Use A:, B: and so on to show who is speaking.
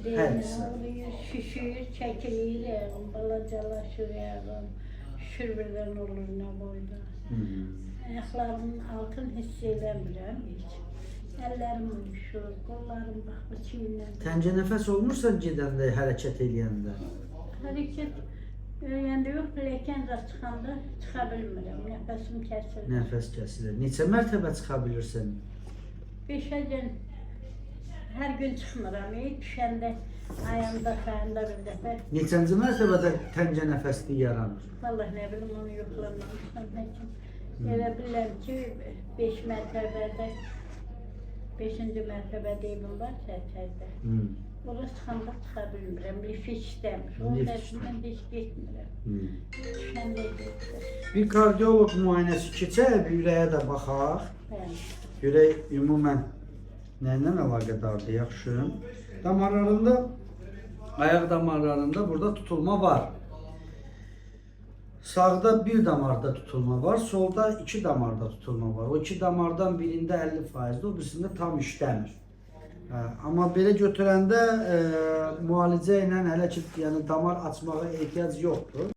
A: Deyirəm, oluyor, şişir, çəkilir, balacalaşır, şüşür birdən olur nə boyda. Ayaqlarımın altını hiss eləmirəm heç. Əllərim uyuşur, qollarım bax bu çiyindən.
B: Təncə nəfəs olmursa gedəndə, hərəkət eləyəndə?
A: Hərəkət eləyəndə yox, pilləkən çıxanda çıxa bilmirəm, nəfəsim kəsilir.
B: Nəfəs kəsilir. Neçə mərtəbə çıxa bilirsən?
A: 5-ə hər gün çıxmıram, düşəndə ayağımda, sağımda bir dəfə.
B: Neçənci mərtəbədə təncə nəfəslik yaranır?
A: Vallahi nə bilim, onu yoxlamamışam həkim. Elə bilirəm ki, 5 mərtəbədə, 5-ci mərtəbədə evim var səhərdə. Ora çıxanda çıxa bilmirəm, lift işləmir. Onun dərsindən heç getmirəm. Düşəndə getdir.
B: Bir kardioloq müayinəsi keçək, bir ürəyə də baxaq.
A: Bəli.
B: Ürək ümumən nə ilə əlaqədardır, yaxşı. Damarlarında, ayaq damarlarında burada tutulma var. Sağda bir damarda tutulma var, solda 2 damarda tutulma var. O 2 damardan birində 50%, o birisində tam işləmir. Amma belə götürəndə müalicə ilə hələ ki, yəni damar açmağa ehtiyac yoxdur.